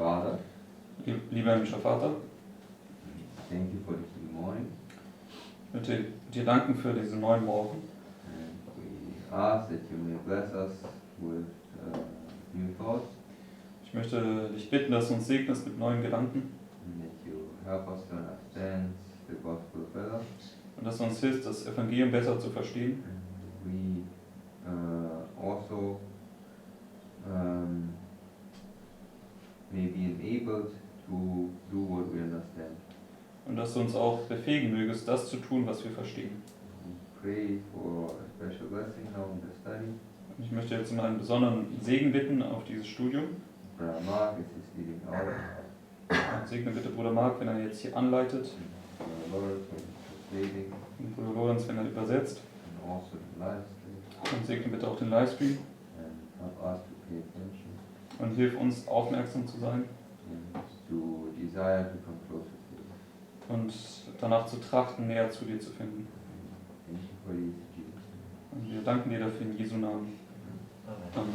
Father, Lieber himmlischer Vater, thank you for this new morning. ich möchte dir danken für diesen neuen Morgen. And we ask that you may bless us with new thoughts, Ich möchte dich bitten, dass du uns segnest mit neuen Gedanken and that you help us to understand the gospel better. und dass du uns hilfst, das Evangelium besser zu verstehen. And we also may be enabled to do what we understand. Und dass du uns auch befähigen mögest, das zu tun, was wir verstehen. We pray for a special blessing now in the study. Und ich möchte jetzt um einen besonderen Segen bitten auf dieses Studium. Brother Mark is leading out. Und segne bitte Bruder Mark, wenn er jetzt hier anleitet. Brother Lawrence when he's translating. Und Bruder Lorenz, wenn er übersetzt. And also the live stream. Und segne bitte auch den Livestream. And help us to pay attention Und hilf uns, aufmerksam zu sein and to desire to come closer to you. und danach zu trachten, näher zu dir zu finden. Thank you for this, Jesus. Und wir danken dir dafür in Jesu Namen. Amen.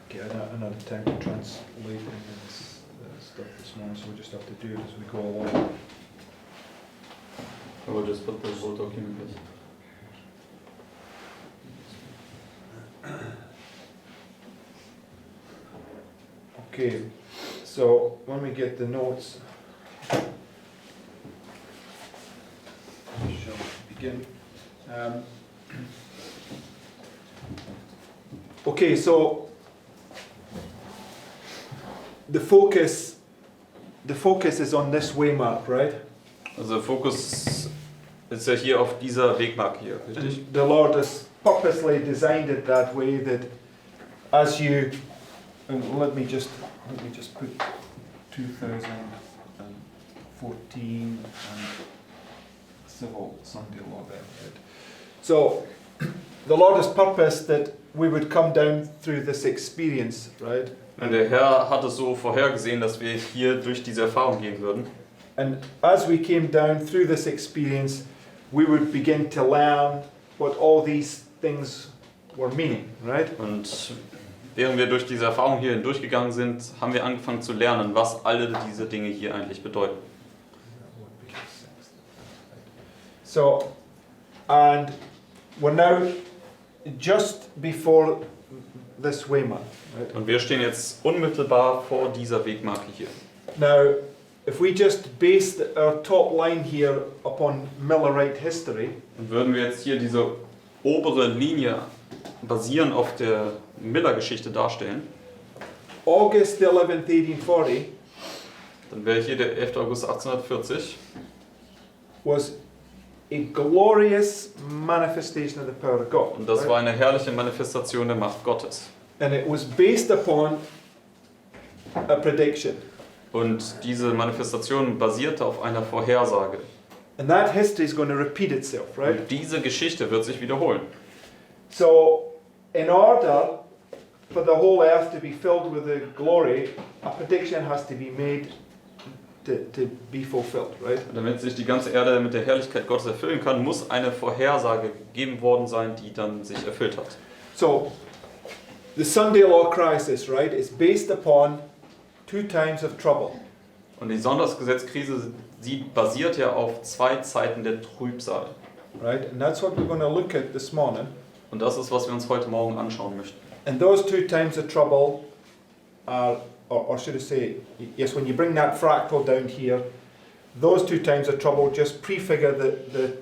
Okay, I don't have time to translate this stuff this morning, so we just have to do it as we go along. I will just put the whole document with. Okay, so when we get the notes, we shall begin. Okay, so the focus is on this waymark, right? Also der Fokus ist ja hier auf dieser Wegmarke hier, richtig? And the Lord has purposely designed it that way that as you, and let me just put 2014 and civil Sunday law there. Right? So the Lord has purposed that we would come down through this experience, right? Und der Herr hat es so vorhergesehen, dass wir hier durch diese Erfahrung gehen würden. And as we came down through this experience, we would begin to learn what all these things were meaning, right? Und während wir durch diese Erfahrung hier hindurchgegangen sind, haben wir angefangen zu lernen, was alle diese Dinge hier eigentlich bedeuten. So, and we're now just before this waymark, right? Und wir stehen jetzt unmittelbar vor dieser Wegmarke hier. Now, if we just based our top line here upon Millerite history, Und würden wir jetzt hier diese obere Linie basierend auf der Miller-Geschichte darstellen, August the 11th, 1840 dann wäre hier der 11. August 1840 was a glorious manifestation of the power of God. und das right? war eine herrliche Manifestation der Macht Gottes. And it was based upon a prediction. Und diese Manifestation basierte auf einer Vorhersage. And that history is going to repeat itself, right? Und diese Geschichte wird sich wiederholen. So, in order for the whole earth to be filled with the glory, a prediction has to be made to be fulfilled, right? Und damit sich die ganze Erde mit der Herrlichkeit Gottes erfüllen kann, muss eine Vorhersage gegeben worden sein, die dann sich erfüllt hat. So, the Sunday law crisis, right, is based upon 2 times of trouble. Und die Sonntagsgesetzkrise, sie basiert ja auf 2 Zeiten der Trübsal. Right? And that's what we're going to look at this morning. Und das ist, was wir uns heute Morgen anschauen möchten. And those 2 times of trouble are, or should I say, yes, when you bring that fractal down here, those 2 times of trouble just prefigure they're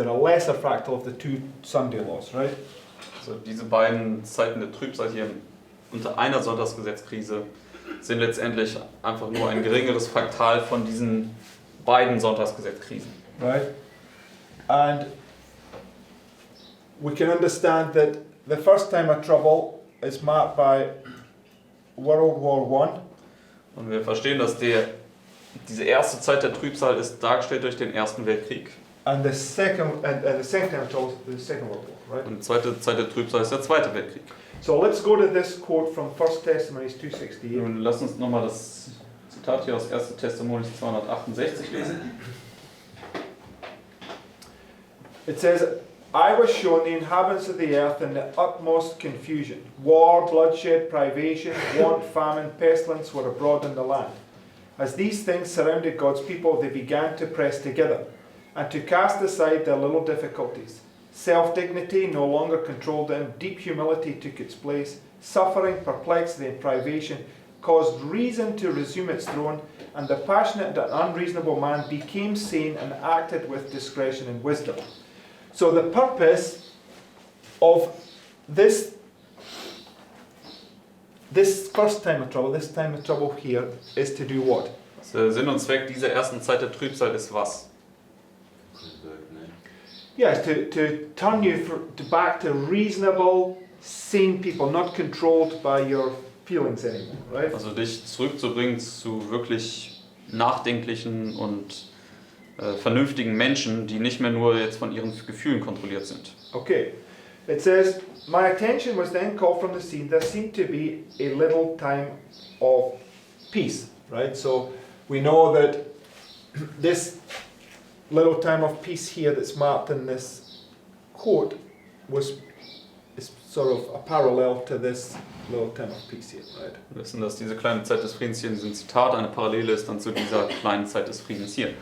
a lesser fractal of the 2 Sunday laws, right? Also diese beiden Zeiten der Trübsal hier unter einer Sonntagsgesetzkrise sind letztendlich einfach nur ein geringeres Fraktal von diesen beiden Sonntagsgesetzkrisen. Right? And we can understand that the first time of trouble is marked by World War I. Und wir verstehen, dass diese erste Zeit der Trübsal ist dargestellt durch den Ersten Weltkrieg. And the second time of trouble is the Second World War, right? Und die zweite Zeit der Trübsal ist der Zweite Weltkrieg. So let's go to this quote from 1 Testimonies 2:68. Und lass uns nochmal das Zitat hier aus 1. Testament 268 lesen. It says, I was shown the inhabitants of the earth in the utmost confusion. War, bloodshed, privation, want, famine, pestilence were abroad in the land. As these things surrounded God's people, they began to press together and to cast aside their little difficulties. Self-dignity no longer controlled them. Deep humility took its place. Suffering, perplexity, and privation caused reason to resume its throne, and the passionate and unreasonable man became sane and acted with discretion and wisdom. So the purpose of this first time of trouble, this time of trouble here, is to do what? Der Sinn und Zweck dieser ersten Zeit der Trübsal ist was? Yes, to turn you back to reasonable, sane people, not controlled by your feelings anymore, right? Also dich zurückzubringen zu wirklich nachdenklichen und vernünftigen Menschen, die nicht mehr nur jetzt von ihren Gefühlen kontrolliert sind. Okay. It says, my attention was then called from the scene. There seemed to be a little time of peace, right? So we know that this little time of peace here that's marked in this quote is sort of a parallel to this little time of peace here, right? Wir wissen, dass diese kleine Zeit des Friedens hier in diesem Zitat eine Parallele ist dann zu dieser kleinen Zeit des Friedens hier.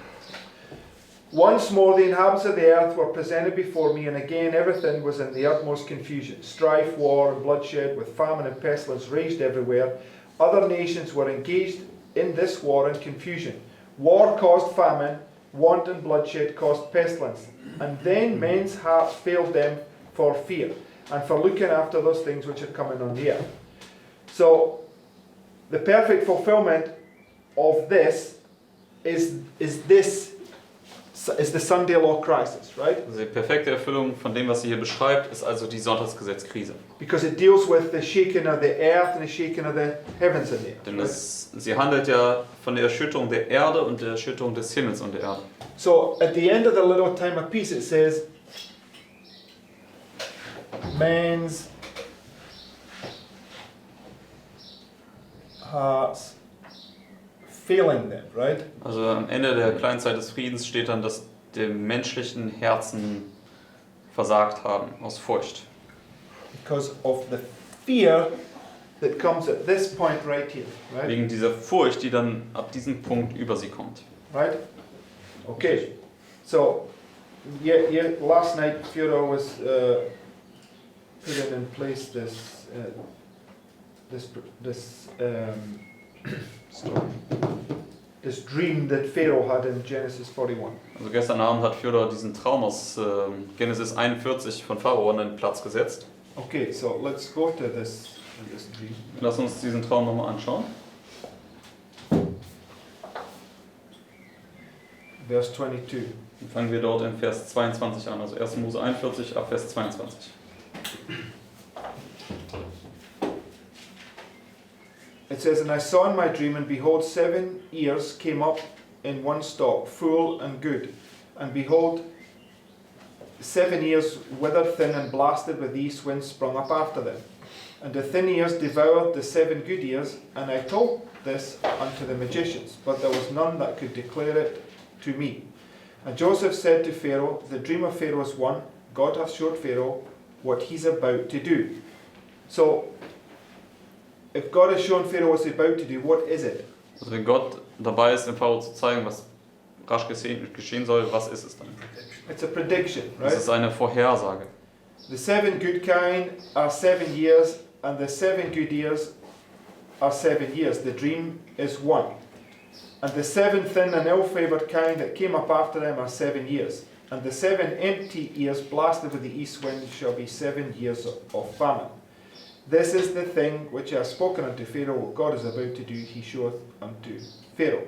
Once more the inhabitants of the earth were presented before me, and again everything was in the utmost confusion. Strife, war, and bloodshed, with famine and pestilence raged everywhere. Other nations were engaged in this war and confusion. War caused famine, want and bloodshed caused pestilence. And then men's hearts failed them for fear, and for looking after those things which are coming on the earth. So, the perfect fulfillment of this is the Sunday law crisis, right? Also die perfekte Erfüllung von dem, was sie hier beschreibt, ist also die Sonntagsgesetzkrise. Because it deals with the shaking of the earth and the shaking of the heavens and the earth. Denn Right? sie handelt ja von der Erschütterung der Erde und der Erschütterung des Himmels und der Erde. So at the end of the little time of peace, it says, men's hearts failing them, right? Also am Ende der kleinen Zeit des Friedens steht dann, dass die menschlichen Herzen versagt haben aus Furcht. Because of the fear that comes at this point right here, right? Wegen dieser Furcht, die dann ab diesem Punkt über sie kommt. Right? Okay. So, last night Fyodor was putting in place this dream that Pharaoh had in Genesis 41. Also gestern Abend hat Fyodor diesen Traum aus Genesis 41 von Pharao an den Platz gesetzt. Okay, so let's go to this dream. Lass uns diesen Traum nochmal anschauen. Verse 22. Dann fangen wir dort in Vers 22 an, also 1. Mose 41 ab Vers 22. It says, and I saw in my dream, and behold, 7 ears came up in one stalk, full and good. And behold, 7 ears withered thin and blasted with east winds sprung up after them. And the thin ears devoured the 7 good ears, and I told this unto the magicians, but there was none that could declare it to me. And Joseph said to Pharaoh, the dream of Pharaoh is one, God hath showed Pharaoh what he's about to do. So, if God has shown Pharaoh what he's about to do, what is it? Also wenn Gott dabei ist, dem Pharao zu zeigen, was rasch geschehen soll, was ist es dann? It's a prediction, Das right? ist eine Vorhersage. The 7 good kine are 7 years, and the 7 good ears are 7 years. The dream is one. And the 7 thin and ill-favoured kine that came up after them are 7 years. and the 7 empty years blasted with the east wind shall be 7 years of famine. This is the thing which I have spoken unto Pharaoh, what God is about to do, he showeth unto Pharaoh.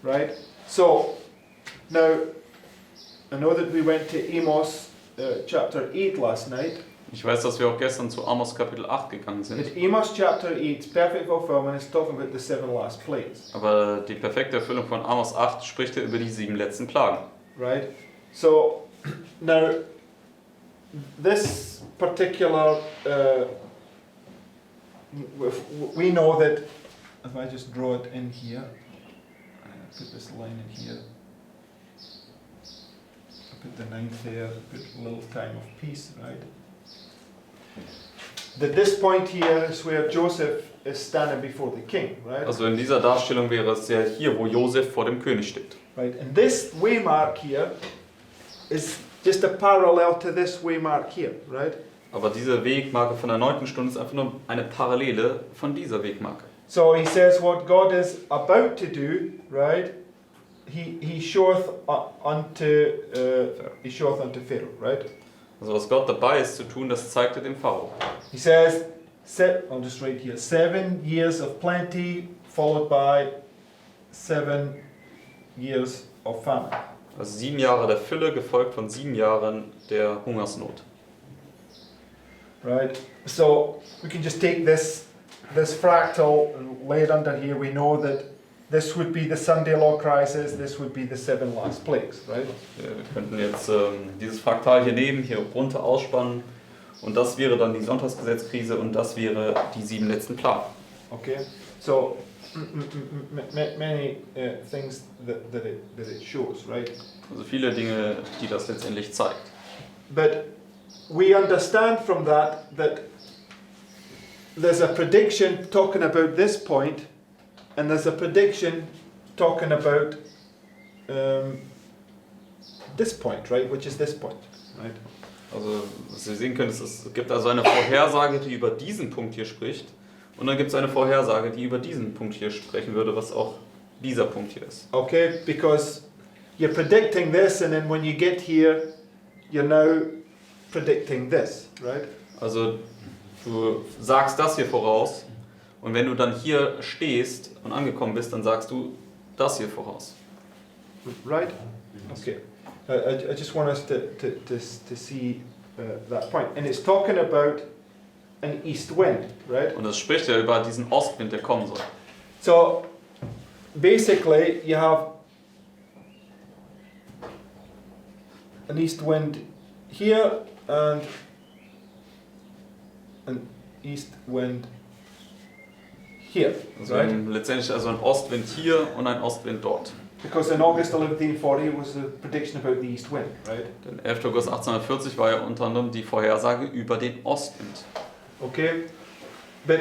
Right? So, now, I know that we went to Amos chapter 8 last night. Ich weiß, dass wir auch gestern zu Amos Kapitel 8 gegangen sind. But Amos chapter 8's perfect fulfillment is talking about the 7 last plagues. Aber die perfekte Erfüllung von Amos 8 spricht ja über die 7 letzten Plagen. Right? So, now, this particular, we know that, if I just draw it in here, put this line in here, put the 9th there, put a little time of peace, right? That this point here is where Joseph is standing before the king, right? Also in dieser Darstellung wäre es ja hier, wo Josef vor dem König steht. Right, and this waymark here is just a parallel to this waymark here, right? Aber diese Wegmarke von der 9. Stunde ist einfach nur eine Parallele von dieser Wegmarke. So he says what God is about to do, right? He showeth unto Pharaoh, right? Also was Gott dabei ist zu tun, das zeigt er dem Pharao. He says, I'll just write here, 7 years of plenty followed by 7 years of famine. Also 7 Jahre der Fülle, gefolgt von 7 Jahren der Hungersnot. Right? So we can just take this fractal and lay it under here. We know that this would be the Sunday law crisis, this would be the 7 last plagues, right? Wir könnten jetzt dieses Fraktal hier nehmen, hier runter ausspannen und das wäre dann die Sonntagsgesetzkrise und das wäre die 7 letzten Plagen. Okay, so many things that it shows, right? Also viele Dinge, die das letztendlich zeigt. But we understand from that there's a prediction talking about this point, and there's a prediction talking about this point, right? Which is this point, right? Also, was Sie sehen können, es gibt also eine Vorhersage, die über diesen Punkt hier spricht. Und dann gibt es eine Vorhersage, die über diesen Punkt hier sprechen würde, was auch dieser Punkt hier ist. Okay, because you're predicting this, and then when you get here, you're now predicting this, right? Also, du sagst das hier voraus. Und wenn du dann hier stehst und angekommen bist, dann sagst du das hier voraus. Right? Okay. I just want us to see that point. And it's talking about an east wind, right? Und es spricht ja über diesen Ostwind, der kommen soll. So, basically, you have an east wind here and an east wind here, Also right? letztendlich also ein Ostwind hier und ein Ostwind dort. Because in August 1140 was a prediction about the east wind, right? Denn 11. August 1840 war ja unter anderem die Vorhersage über den Ostwind. Okay, but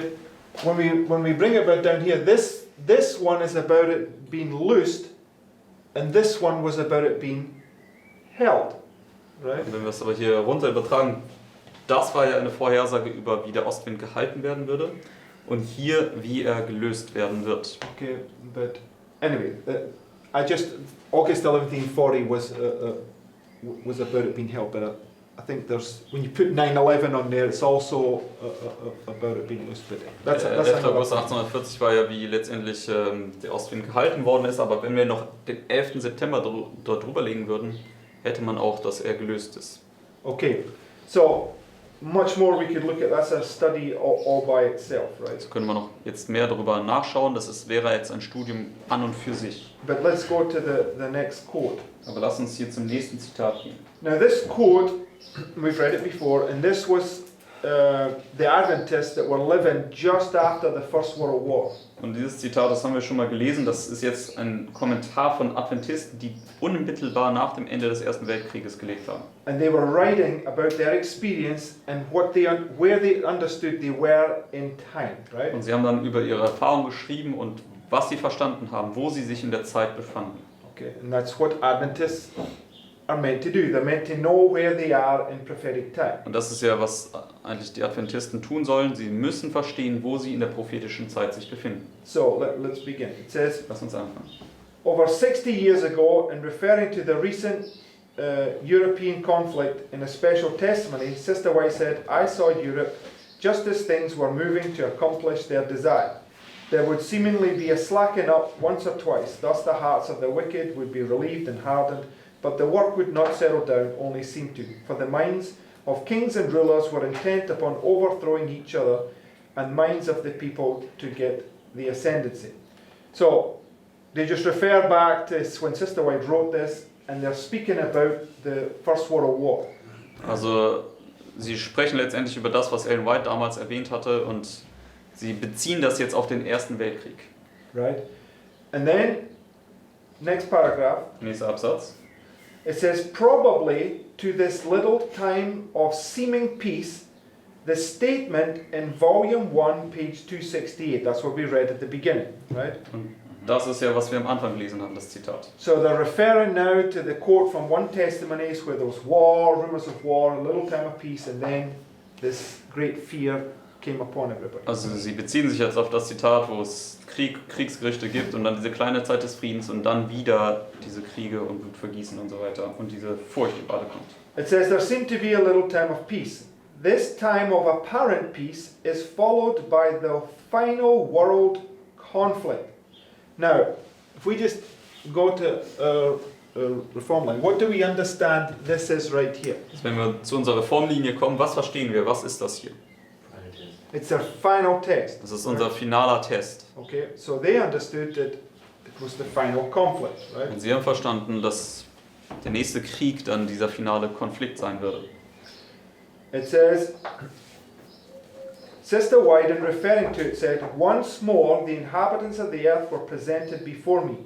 when we bring it back down here, this one is about it being loosed, and this one was about it being held, right? Und wenn wir es aber hier runter übertragen, das war ja eine Vorhersage über, wie der Ostwind gehalten werden würde und hier, wie er gelöst werden wird. Okay, but anyway, August 1140 was about it being held, but I think there's, when you put 9/11 on there, it's also about it being loosed. But that's 11. August 1840 war ja, wie letztendlich der Ostwind gehalten worden ist, aber wenn wir noch den 11. September dort drüber legen würden, hätte man auch, dass er gelöst ist. Okay, so much more we could look at. That's a study all by itself, right? Jetzt können wir noch jetzt mehr darüber nachschauen, wäre jetzt ein Studium an und für sich. But let's go to the next quote. Aber lass uns hier zum nächsten Zitat gehen. Now this quote, we've read it before, and this was the Adventists that were living just after the First World War. Und dieses Zitat, das haben wir schon mal gelesen, das ist jetzt ein Kommentar von Adventisten, die unmittelbar nach dem Ende des Ersten Weltkrieges gelebt haben. And they were writing about their experience and where they understood they were in time, right? Und sie haben dann über ihre Erfahrung geschrieben und was sie verstanden haben, wo sie sich in der Zeit befanden. Okay, and that's what Adventists are meant to do. They're meant to know where they are in prophetic time. Und das ist ja, was eigentlich die Adventisten tun sollen. Sie müssen verstehen, wo sie in der prophetischen Zeit sich befinden. So let's begin. It says, Lass uns anfangen. over 60 years ago, and referring to the recent European conflict in a special testimony, Sister White said, I saw Europe just as things were moving to accomplish their desire. There would seemingly be a slacking up once or twice, thus the hearts of the wicked would be relieved and hardened, but the work would not settle down, only seem to, for the minds of kings and rulers were intent upon overthrowing each other, and minds of the people to get the ascendancy. So, they just refer back to when Sister White wrote this, and they're speaking about the First World War. Also, sie sprechen letztendlich über das, was Ellen White damals erwähnt hatte, und sie beziehen das jetzt auf den Ersten Weltkrieg. Right? And then, next paragraph, Nächster Absatz. it says, probably to this little time of seeming peace, the statement in volume 1, page 268, that's what we read at the beginning, right? Und das ist ja, was wir am Anfang gelesen haben, das Zitat. So they're referring now to the quote from 1 Testimonies where there was war, rumours of war, a little time of peace, and then this great fear came upon everybody. Also sie beziehen sich jetzt auf das Zitat, wo es Kriegsgerüchte gibt und dann diese kleine Zeit des Friedens und dann wieder diese Kriege und Blutvergießen und so weiter und diese Furcht über alle kommt. It says there seemed to be a little time of peace. This time of apparent peace is followed by the final world conflict. Now, if we just go to reform line, what do we understand this is right here? Also wenn wir zu unserer Reformlinie kommen, was verstehen wir? Was ist das hier? It's their final test. Das ist unser finaler Test. Okay, so they understood that it was the final conflict, right? Und sie haben verstanden, dass der nächste Krieg dann dieser finale Konflikt sein würde. It says, Sister White, in referring to it, said, once more the inhabitants of the earth were presented before me,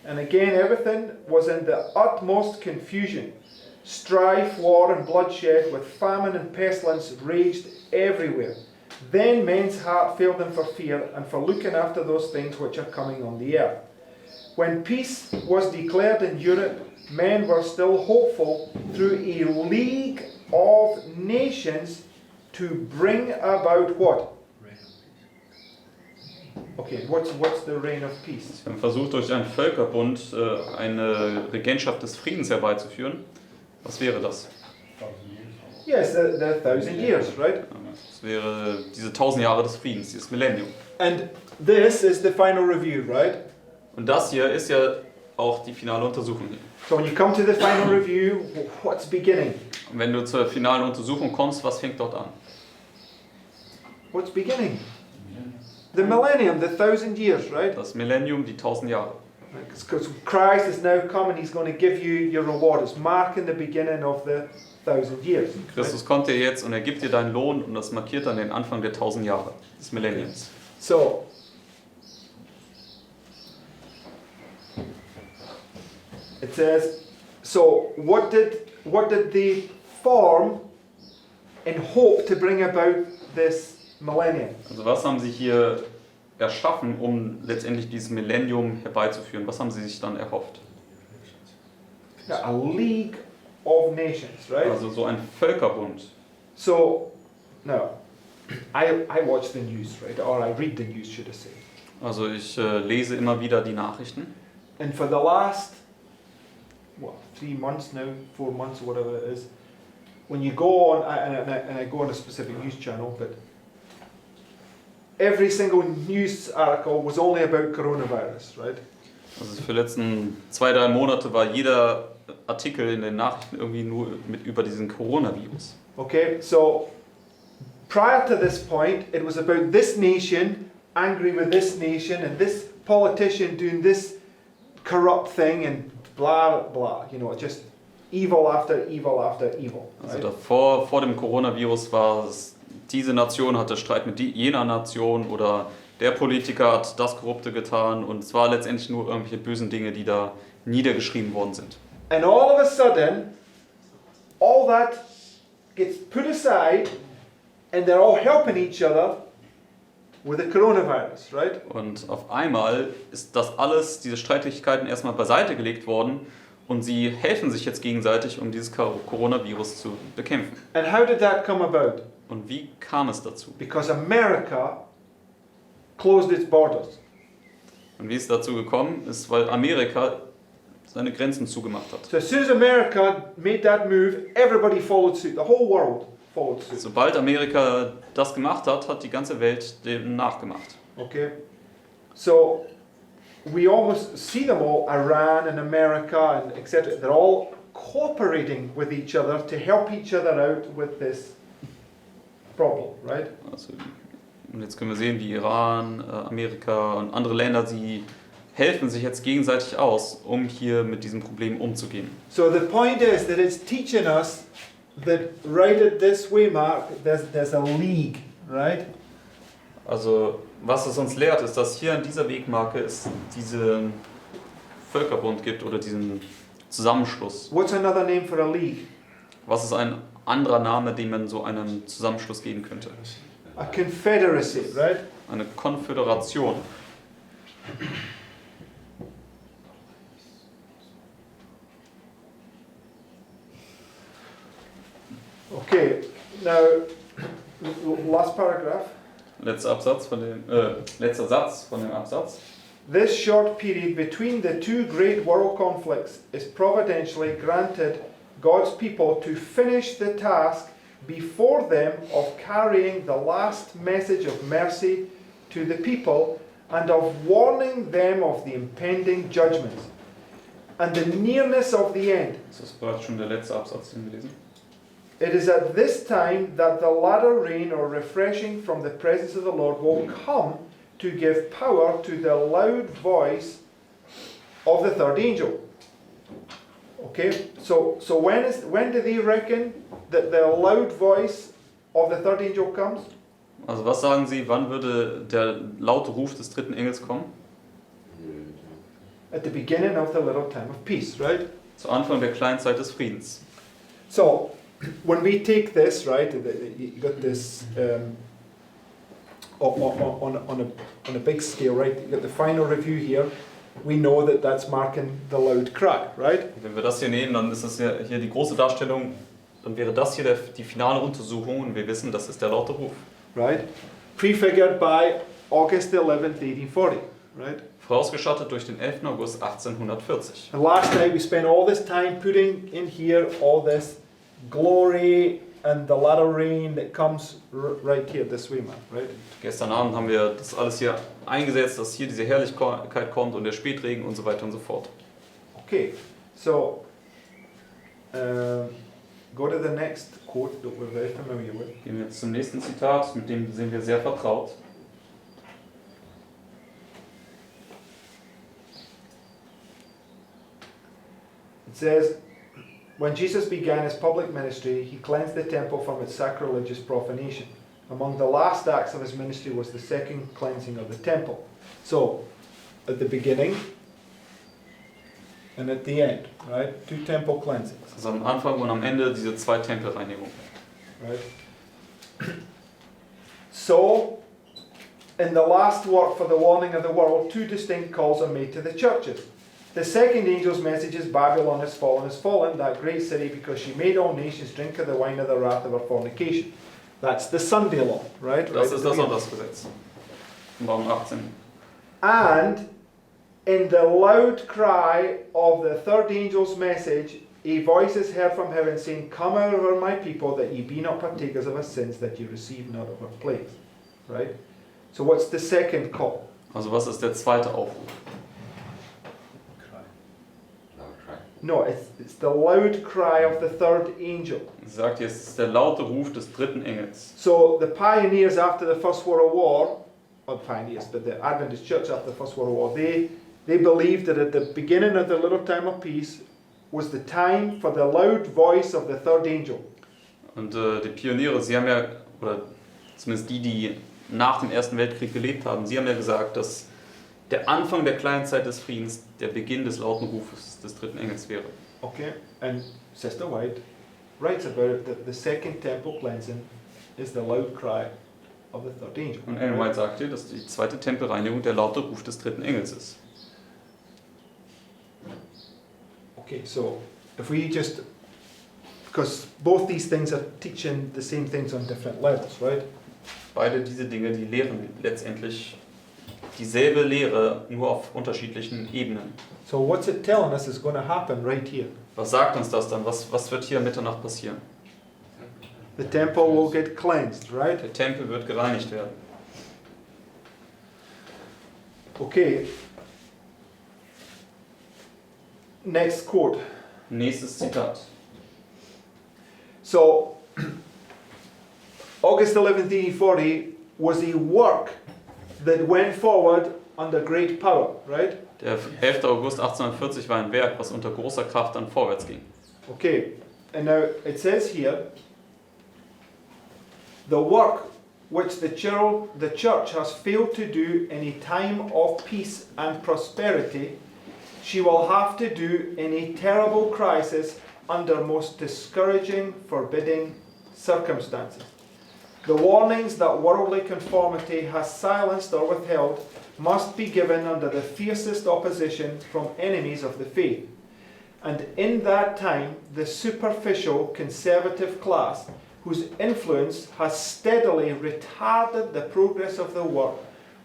and again everything was in the utmost confusion. Strife, war, and bloodshed, with famine and pestilence raged everywhere. Then men's heart failed them for fear and for looking after those things which are coming on the earth. When peace was declared in Europe, men were still hopeful through a league of nations to bring about what? Okay, what's the reign of peace? Sie haben versucht, durch einen Völkerbund eine Regentschaft des Friedens herbeizuführen. Was wäre das? Yes, the 1,000 years, right? Das wäre diese 1000 Jahre des Friedens, dieses Millennium. And this is the final review, right? Und das hier ist ja auch die finale Untersuchung hier. So when you come to the final review, what's beginning? Und wenn du zur finalen Untersuchung kommst, was fängt dort an? What's beginning? The millennium, the 1,000 years, right? Das Millennium, die 1000 Jahre. Because Christ is now come and he's going to give you your reward. It's marking the beginning of the 1,000 years. Right? Christus kommt dir jetzt und er gibt dir deinen Lohn und das markiert dann den Anfang der 1000 Jahre des Millenniums. So, it says, so what did they form in hope to bring about this millennium? Also was haben sie hier erschaffen, um letztendlich dieses Millennium herbeizuführen? Was haben sie sich dann erhofft? Yeah, a league of nations, right? Also so ein Völkerbund. So, now, I watch the news, right? Or I read the news, should I say. Also ich lese immer wieder die Nachrichten. And for the last, 3 months now, 4 months, whatever it is, when you go on, and I go on a specific news channel, but every single news article was only about coronavirus, right? Also für die letzten 2-3 Monate war jeder Artikel in den Nachrichten irgendwie nur über diesen Coronavirus. Okay, so prior to this point, it was about this nation angry with this nation and this politician doing this corrupt thing and blah blah, you know, just evil after evil after evil. Also Right? davor, vor dem Coronavirus war es, diese Nation hatte Streit mit jener Nation oder der Politiker hat das Korrupte getan und es war letztendlich nur irgendwelche bösen Dinge, die da niedergeschrieben worden sind. And all of a sudden, all that gets put aside and they're all helping each other with the coronavirus, right? Und auf einmal ist das alles, diese Streitigkeiten erstmal beiseite gelegt worden und sie helfen sich jetzt gegenseitig, um dieses Coronavirus zu bekämpfen. And how did that come about? Und wie kam es dazu? Because America closed its borders. Und wie es dazu gekommen ist, weil Amerika seine Grenzen zugemacht hat. So as soon as America made that move, everybody followed suit. The whole world followed suit. Sobald Amerika das gemacht hat, hat die ganze Welt dem nachgemacht. Okay? So we almost see them all, Iran and America and etc. They're all cooperating with each other to help each other out with this problem, right? Also, und jetzt können wir sehen, wie Iran, Amerika und andere Länder, sie helfen sich jetzt gegenseitig aus, um hier mit diesem Problem umzugehen. So the point is that it's teaching us that right at this way mark, there's a league, right? Also, was es uns lehrt, ist, dass hier an dieser Wegmarke es diesen Völkerbund gibt oder diesen Zusammenschluss. What's another name for a league? Was ist ein anderer Name, den man so einem Zusammenschluss geben könnte? A confederacy, right? Eine Konföderation. Okay, now last paragraph. Letzter Satz von dem Absatz. This short period between the two great world conflicts is providentially granted God's people to finish the task before them of carrying the last message of mercy to the people and of warning them of the impending judgment and the nearness of the end. Das ist bereits schon der letzte Absatz, den wir lesen. It is at this time that the latter rain or refreshing from the presence of the Lord will come to give power to the loud voice of the third angel. Okay, so when do they reckon that the loud voice of the third angel comes? Also was sagen Sie, wann würde der laute Ruf des dritten Engels kommen? At the beginning of the little time of peace, right? Zu Anfang der kleinen Zeit des Friedens. So when we take this, right, you got this on a big scale, right? You got the final review here. We know that that's marking the loud cry, right? Wenn wir das hier nehmen, dann ist das ja hier die große Darstellung, dann wäre das hier die finale Untersuchung und wir wissen, das ist der laute Ruf. Right? Prefigured by August 11th, 1840, right? Vorausgestattet durch den 11. August 1840. And last night we spent all this time putting in here all this glory and the latter rain that comes right here this way, man, right? Gestern Abend haben wir das alles hier eingesetzt, dass hier diese Herrlichkeit kommt und der Spätregen und so weiter und so fort. Okay, so go to the next quote that we're very familiar with. Gehen wir jetzt zum nächsten Zitat, mit dem sind wir sehr vertraut. It says, when Jesus began his public ministry, he cleansed the temple from its sacrilegious profanation. Among the last acts of his ministry was the second cleansing of the temple. So, at the beginning and at the end, right? Two temple cleansings, Also am Anfang und am Ende diese zwei Tempelreinigungen. right? So, in the last work for the warning of the world, two distinct calls are made to the churches. The second angel's message is Babylon has fallen, that great city, because she made all nations drink of the wine of the wrath of her fornication. That's the Sunday law, right? Das ist das Sonntagsgesetz. Morgen 18. And in the loud cry of the third angel's message, a voice is heard from heaven saying, "Come out of her, my people, that ye be not partakers of her sins, that ye receive not of her plagues." Right? So what's the second call? Also was ist der zweite Aufruf? No, it's the loud cry of the third angel. Sie sagt jetzt, es ist der laute Ruf des dritten Engels. So the pioneers after the First World War, not pioneers, but the Adventist Church after the First World War, they believed that at the beginning of the little time of peace was the time for the loud voice of the third angel. Und die Pioniere, sie haben ja, oder zumindest die nach dem Ersten Weltkrieg gelebt haben, sie haben ja gesagt, dass der Anfang der kleinen Zeit des Friedens der Beginn des lauten Rufes des dritten Engels wäre. Okay, and Sister White writes about it that the second temple cleansing is the loud cry of the third angel. Und Ellen White sagte, dass die zweite Tempelreinigung der laute Ruf des dritten Engels ist. Okay, so if we just, because both these things are teaching the same things on different levels, right? Beide diese Dinge, die lehren letztendlich dieselbe Lehre, nur auf unterschiedlichen Ebenen. So what's it telling us is going to happen right here? Was sagt uns das dann? Was wird hier Mitternacht passieren? The temple will get cleansed, right? Der Tempel wird gereinigt werden. Okay. Next quote. Nächstes Zitat. So, August 11th, 1840 was a work that went forward under great power, right? Der 11. August 1840 war ein Werk, was unter großer Kraft dann vorwärts ging. Okay, and now it says here, the work which the church has failed to do in a time of peace and prosperity, she will have to do in a terrible crisis under most discouraging, forbidding circumstances. The warnings that worldly conformity has silenced or withheld must be given under the fiercest opposition from enemies of the faith. And in that time, the superficial conservative class, whose influence has steadily retarded the progress of the work,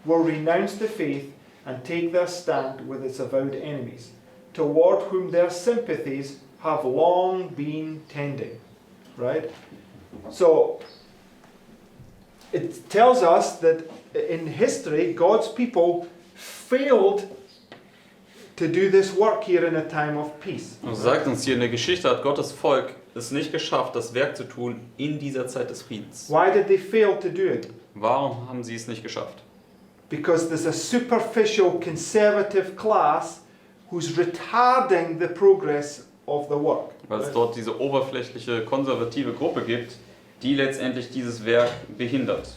will renounce the faith and take their stand with its avowed enemies, toward whom their sympathies have long been tending. Right? So, it tells us that in history, God's people failed to do this work here in a time of peace. Und so sagt uns hier in der Geschichte, hat Gottes Volk es nicht geschafft, das Werk zu tun in dieser Zeit des Friedens. Why did they fail to do it? Warum haben sie es nicht geschafft? Because there's a superficial conservative class who's retarding the progress of the work. Weil es dort diese oberflächliche, konservative Gruppe gibt, die letztendlich dieses Werk behindert.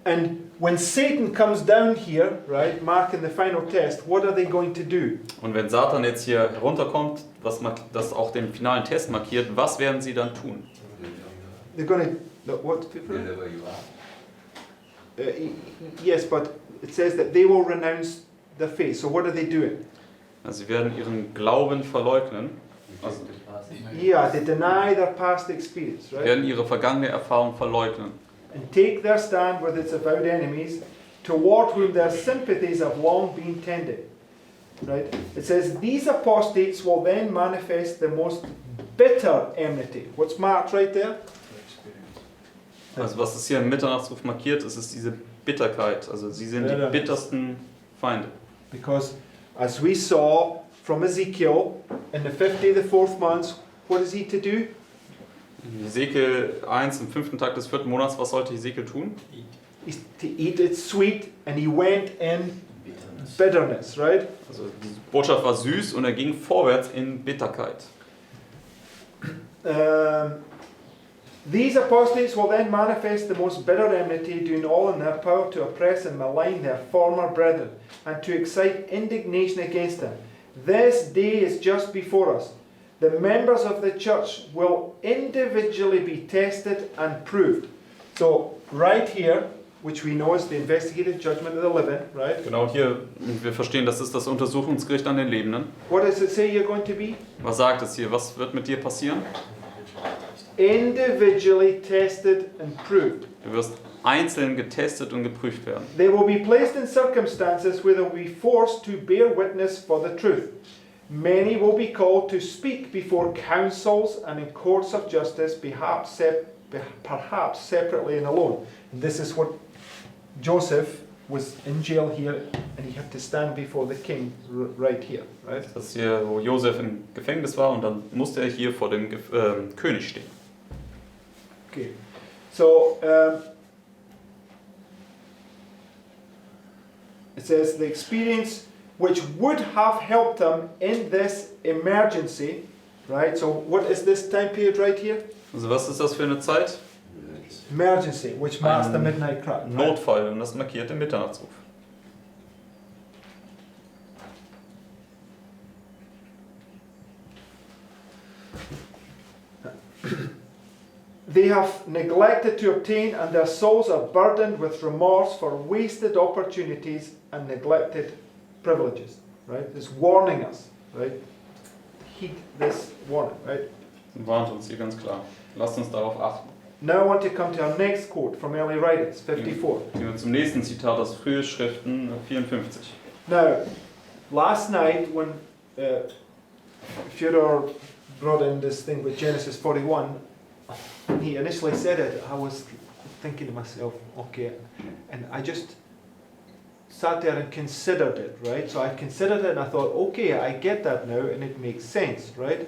And when Satan comes down here, right, marking the final test, what are they going to do? Und wenn Satan jetzt hier herunterkommt, das auch den finalen Test markiert, was werden sie dann tun? They're going to what? Deliver you out. Yes, but it says that they will renounce the faith. So what are they doing? Also sie werden ihren Glauben verleugnen, also Yeah, they deny their past experience, right? werden ihre vergangene Erfahrung verleugnen And take their stand with its avowed enemies, toward whom their sympathies have long been tended. Right? It says, these apostates will then manifest the most bitter enmity. What's marked right there? Also was es hier im Mitternachtsruf markiert, ist diese Bitterkeit. Also sie sind die bittersten Feinde. Because as we saw from Ezekiel, in the 54th month, what is he to do? Hesekiel 1, am 5. Tag des 4. Monats, was sollte Hesekiel tun? He's to eat it sweet, and he went in bitterness, right? Also die Botschaft war süß und er ging vorwärts in Bitterkeit. These apostates will then manifest the most bitter enmity, doing all in their power to oppress and malign their former brethren, and to excite indignation against them. This day is just before us. The members of the church will individually be tested and proved. So, right here, which we know is the investigative judgment of the living, right? Genau hier, wir verstehen, das ist das Untersuchungsgericht an den Lebenden. What does it say you're going to be? Was sagt es hier? Was wird mit dir passieren? Individually tested and proved. Du wirst einzeln getestet und geprüft werden. They will be placed in circumstances where they will be forced to bear witness for the truth. Many will be called to speak before councils and in courts of justice, perhaps separately and alone. And this is what Joseph was in jail here, and he had to stand before the king right here, right? Das ist hier, wo Josef im Gefängnis war und dann musste er hier vor dem König stehen. Okay, so it says the experience which would have helped them in this emergency, right? So what is this time period right here? Also was ist das für eine Zeit? Emergency, which marks the midnight cry. Right? Notfall und das markiert den Mitternachtsruf. They have neglected to obtain, and their souls are burdened with remorse for wasted opportunities and neglected privileges. Right? It's warning us. Right? Heed this warning. Right? Das warnt uns hier ganz klar. Lasst uns darauf achten. now I want to come to our next quote from early writings, 54. Gehen wir zum nächsten Zitat aus Frühe Schriften 54. Now, last night when Fyodor brought in this thing with Genesis 41, when he initially said it, I was thinking to myself, okay, and I just sat there and considered it, right? So I considered it and I thought, okay, I get that now and it makes sense, right?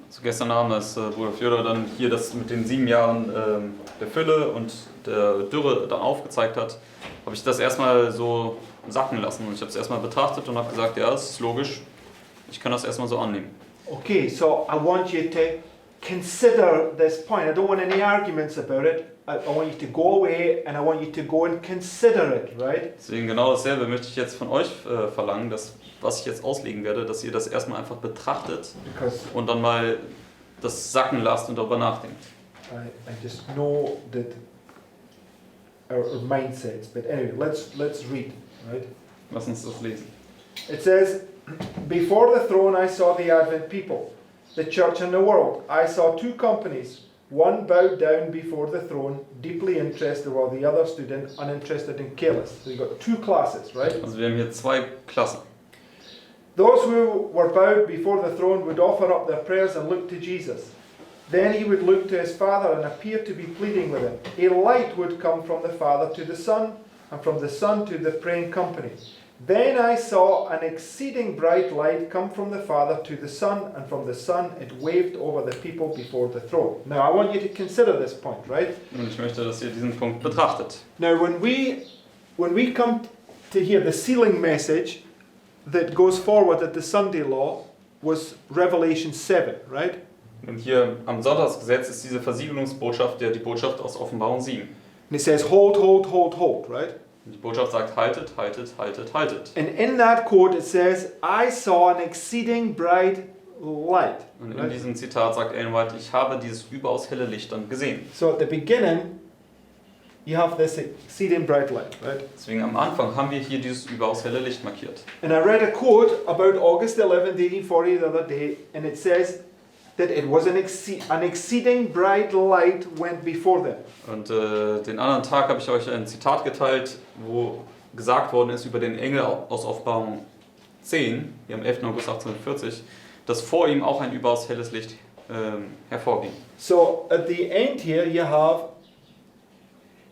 So gestern Abend, als Bruder Fjodor dann hier das mit den 7 Jahren der Fülle und der Dürre dann aufgezeigt hat, habe ich das erstmal so sacken lassen. Und ich habe es erstmal betrachtet und habe gesagt, ja, das ist logisch, ich kann das erstmal so annehmen. Okay, so I want you to consider this point. I don't want any arguments about it. I want you to go away and I want you to go and consider it, right? Deswegen genau dasselbe möchte ich jetzt von euch verlangen, dass, was ich jetzt auslegen werde, dass ihr das erstmal einfach betrachtet Because und dann mal das sacken lasst und darüber nachdenkt. I just know that our mindsets. But anyway, let's read, right? Lass uns das lesen. It says, before the throne I saw the Advent people, the church and the world. I saw two companies. One bowed down before the throne, deeply interested, while the other stood in, uninterested and careless. So you've got two classes, right? Also wir haben hier 2 Klassen. Those who were bowed before the throne would offer up their prayers and look to Jesus. Then he would look to his Father and appear to be pleading with him. A light would come from the Father to the Son, and from the Son to the praying company. Then I saw an exceeding bright light come from the Father to the Son, and from the Son it waved over the people before the throne. Now I want you to consider this point, right? Und ich möchte, dass ihr diesen Punkt betrachtet. Now when we come to hear the sealing message that goes forward at the Sunday law was Revelation 7, right? Und hier am Sonntagsgesetz ist diese Versiegelungsbotschaft die Botschaft aus Offenbarung 7. And it says hold, hold, hold, hold, right? Und die Botschaft sagt, haltet, haltet, haltet, haltet. And in that quote it says, I saw an exceeding bright light. Und in Right? diesem Zitat sagt Ellen White, ich habe dieses überaus helle Licht dann gesehen. So at the beginning, you have this exceeding bright light, right? Deswegen am Anfang haben wir hier dieses überaus helle Licht markiert. And I read a quote about August 11th, 1840 the other day, and it says that it was an exceeding bright light went before them. Und den anderen Tag habe ich euch ein Zitat geteilt, wo gesagt worden ist über den Engel aus Offenbarung 10, hier am 11. August 1840, dass vor ihm auch ein überaus helles Licht hervorging. So at the end here you have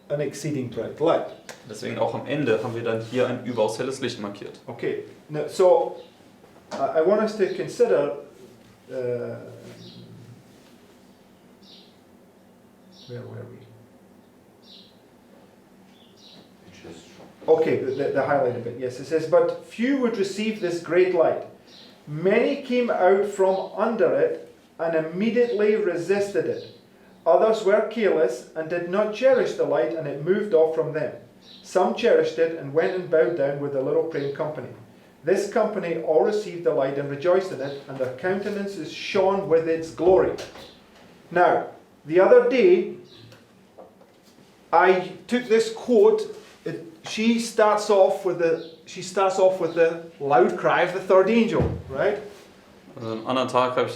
an exceeding bright light. Deswegen auch am Ende haben wir dann hier ein überaus helles Licht markiert. Okay, now, so I want us to consider where were we? Okay, the highlighted bit, yes. It says, but few would receive this great light. Many came out from under it and immediately resisted it. Others were careless and did not cherish the light, and it moved off from them. Some cherished it and went and bowed down with the little praying company. This company all received the light and rejoiced in it, and their countenances shone with its glory. Now, the other day, I took this quote. She starts off with the loud cry of the third angel, right? Am anderen Tag habe ich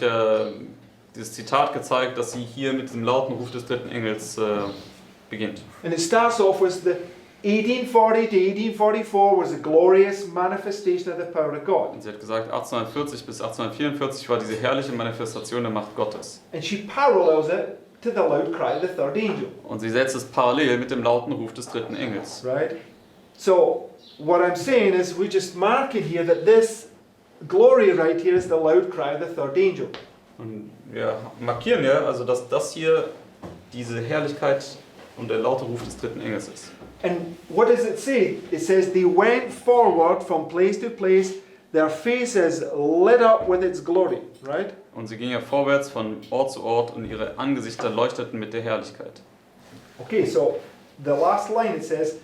dieses Zitat gezeigt, dass sie hier mit diesem lauten Ruf des dritten Engels beginnt. And it starts off with the 1840 to 1844 was a glorious manifestation of the power of God. Und sie hat gesagt, 1840 bis 1844 war diese herrliche Manifestation der Macht Gottes. And she parallels it to the loud cry of the third angel, Und sie setzt es parallel mit dem lauten Ruf des dritten Engels. right? So what I'm saying is we just mark it here that this glory right here is the loud cry of the third angel. Und wir markieren ja, also dass das hier diese Herrlichkeit und der laute Ruf des dritten Engels ist. And what does it say? It says they went forward from place to place, their faces lit up with its glory, right? Und sie gingen ja vorwärts von Ort zu Ort und ihre Angesichter leuchteten mit der Herrlichkeit. Okay, so the last line it says,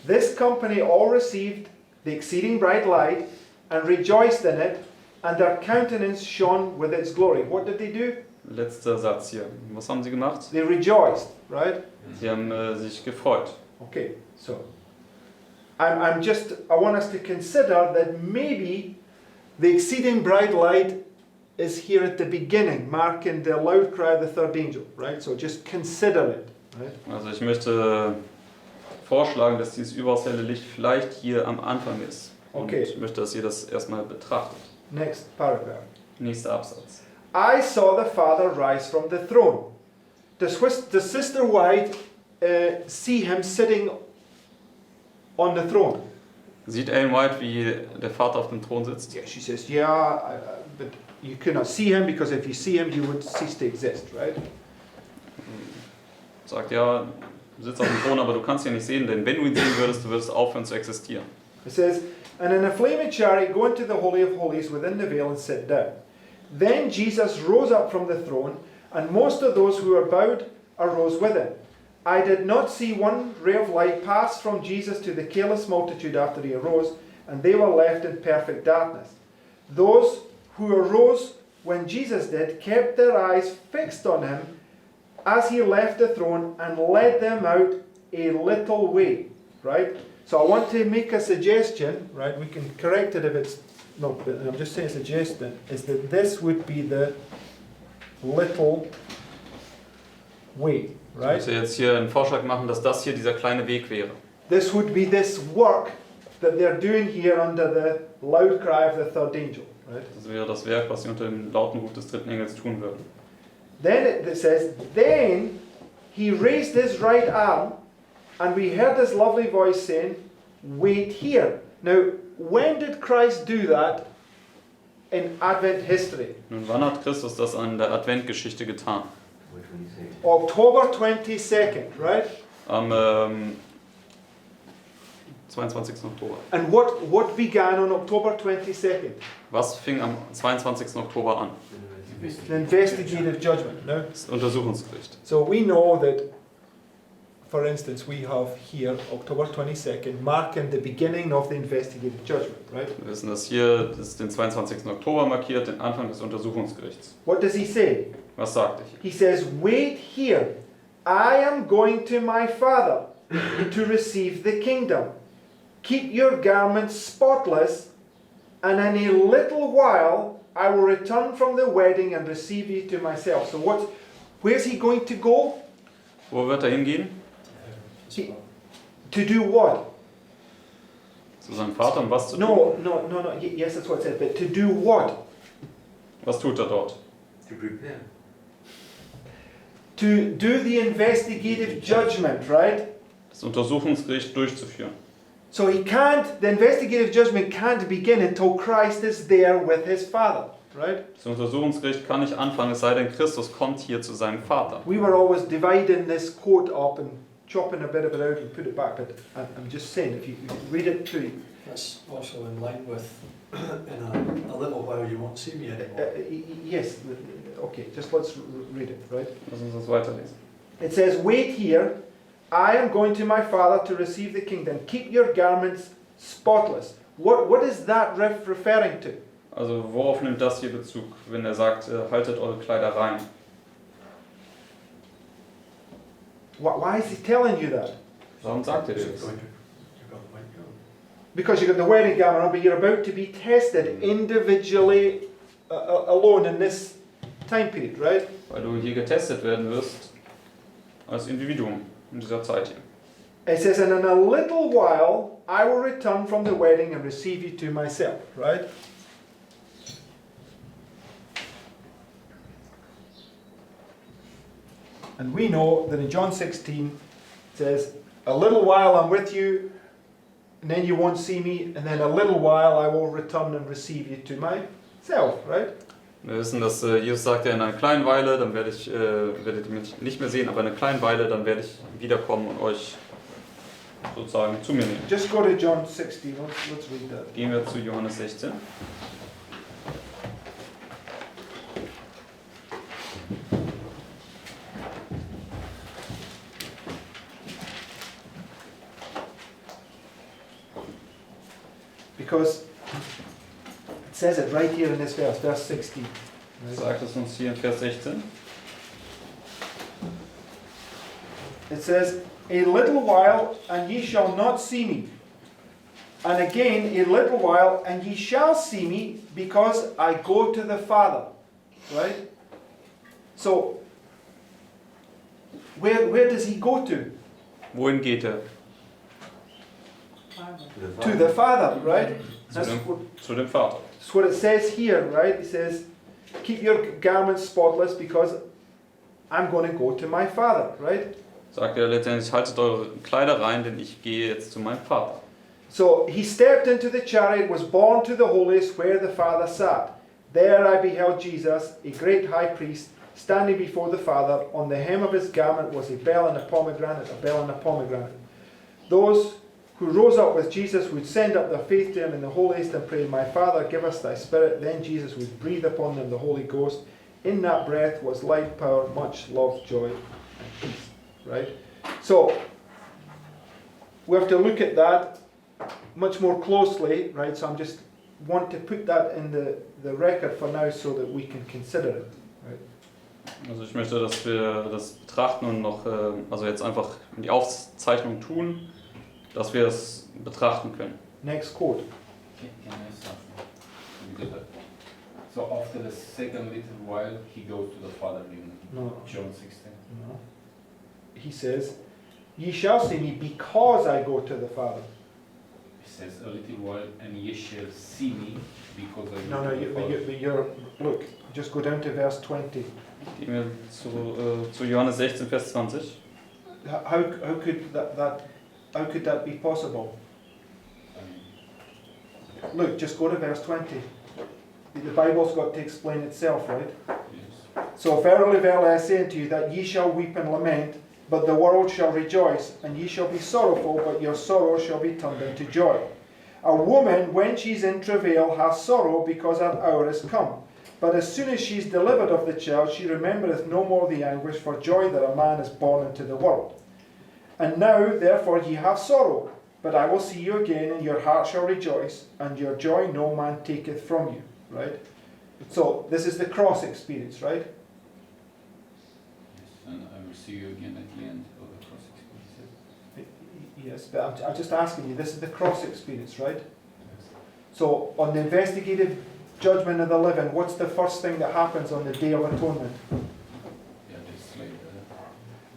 this company all received the exceeding bright light and rejoiced in it, and their countenance shone with its glory. What did they do? Letzter Satz hier. Was haben sie gemacht? They rejoiced, right? Sie haben sich gefreut. Okay, so I want us to consider that maybe the exceeding bright light is here at the beginning, marking the loud cry of the third angel, right? So just consider it. Right? Also ich möchte vorschlagen, dass dieses überaus helle Licht vielleicht hier am Anfang ist. Und Okay. ich möchte, dass ihr das erstmal betrachtet. Next paragraph. Nächster Absatz. I saw the Father rise from the throne. Does Sister White see him sitting on the throne? Sieht Ellen White, wie der Vater auf dem Thron sitzt? Yeah, she says, yeah, but you cannot see him because if you see him, he would cease to exist, right? Sagt, ja, du sitzt auf dem Thron, aber du kannst ihn nicht sehen, denn wenn du ihn sehen würdest, du würdest aufhören zu existieren. It says, and in a flaming chariot go into the Holy of Holies within the veil and sit down. Then Jesus rose up from the throne, and most of those who were bowed arose with him. I did not see one ray of light pass from Jesus to the careless multitude after he arose, and they were left in perfect darkness. Those who arose when Jesus did kept their eyes fixed on him as he left the throne and led them out a little way. Right? So I want to make a suggestion, right? We can correct it if it's no, but I'm just saying suggestion, is that this would be the little way, Ich right? möchte jetzt hier einen Vorschlag machen, dass das hier dieser kleine Weg wäre. This would be this work that they're doing here under the loud cry of the third angel, right? Das wäre das Werk, was sie unter dem lauten Ruf des dritten Engels tun würden. Then it says, then he raised his right arm, and we heard this lovely voice saying, wait here. Now, when did Christ do that in Advent history? Nun, wann hat Christus das an der Adventgeschichte getan? Which one you say? October 22nd, right? Am 22. Oktober. And what began on October 22nd? Was fing am 22. Oktober an? The investigative judgment. No? Das Untersuchungsgericht. So we know that, for instance, we have here October 22nd marking the beginning of the investigative judgment, right? Wir wissen, dass hier das den 22. Oktober markiert, den Anfang des Untersuchungsgerichts. What does he say? Was sagt er hier? He says, wait here. I am going to my Father to receive the kingdom. Keep your garments spotless, and in a little while I will return from the wedding and receive you to myself. So where's he going to go? Wo wird er hingehen? To do what? Zu seinem Vater, um was zu tun? No. Yes, that's what it says. But to do what? Was tut er dort? To prepare. To do the investigative judgment, right? Das Untersuchungsgericht durchzuführen. So the investigative judgment can't begin until Christ is there with his Father, right? Das Untersuchungsgericht kann nicht anfangen, es sei denn, Christus kommt hier zu seinem Vater. We were always dividing this quote up and chopping a bit of it out and put it back, but I'm just saying, if you read it through, That's also in line with, in a little while you won't see me anymore. yes, okay, just let's read it, right? Lass uns das weiterlesen. It says, wait here, I am going to my Father to receive the kingdom. Keep your garments spotless. What is that referring to? Also worauf nimmt das hier Bezug, wenn er sagt, haltet eure Kleider rein? Why is he telling you that? Warum sagt er dir You've das? got the white gown. Because you've got the wedding garment on, but you're about to be tested individually alone in this time period, right? Weil du hier getestet werden wirst als Individuum in dieser Zeit hier. It says, and in a little while I will return from the wedding and receive you to myself, right? And we know that in John 16 it says, a little while I'm with you, and then you won't see me, and then a little while I will return and receive you to myself, right? Wir wissen, dass Jesus sagt, ja, in einer kleinen Weile, dann werdet ihr mich nicht mehr sehen, aber in einer kleinen Weile, dann werde ich wiederkommen und euch sozusagen zu mir nehmen. Just go to John 16, let's read that. Gehen wir zu Johannes 16. Because it says it right here in this verse 16. right? Sagt es uns hier in Vers 16. It says, a little while and ye shall not see me. And again, a little while and ye shall see me, because I go to the Father. Right? So, where does he go to? Wohin geht er? To the Father, right? Zu That's dem, what, zu dem Vater. that's what it says here, right? It says, keep your garments spotless because I'm going to go to my Father, right? Sagt er letztendlich, haltet eure Kleider rein, denn ich gehe jetzt zu meinem Vater. So he stepped into the chariot, was borne to the holiest where the Father sat. There I beheld Jesus, a great high priest, standing before the Father. On the hem of his garment was a bell and a pomegranate, a bell and a pomegranate. Those who rose up with Jesus would send up their faith to him in the holiest and pray, My Father, give us thy Spirit. Then Jesus would breathe upon them the Holy Ghost. In that breath was life, power, much love, joy, and peace. Right? So, we have to look at that much more closely, right? So I'm just want to put that in the record for now so that we can consider it. Right? Also ich möchte, dass wir das betrachten und noch, also jetzt einfach in die Aufzeichnung tun, dass wir es betrachten können. Next quote. Can I say something? Because so after the second little while, he goes to the Father in No. John 16. No. He says, Ye shall see me because I go to the Father. He says a little while, and ye shall see me because I No, go no, to the Father. you're, look, just go down to verse 20. Gehen wir zu Johannes 16, Vers 20. How could that be possible? Look, just go to verse 20. The Bible's got to explain itself, right? Yes. So verily, verily, I say unto you that ye shall weep and lament, but the world shall rejoice, and ye shall be sorrowful, but your sorrow shall be turned into joy. A woman, when she's in travail, hath sorrow, because her hour is come. But as soon as she is delivered of the child, she remembereth no more the anguish for joy that a man is born into the world. And now, therefore, ye have sorrow, but I will see you again, and your heart shall rejoice, and your joy no man taketh from you. Right? So, this is the cross experience, right? Yes, and I will see you again at the end of the cross experience. Yes, but I'm just asking you, this is the cross experience, right? Yes. So, on the investigative judgment of the living, what's the first thing that happens on the Day of Atonement? Yeah, they slay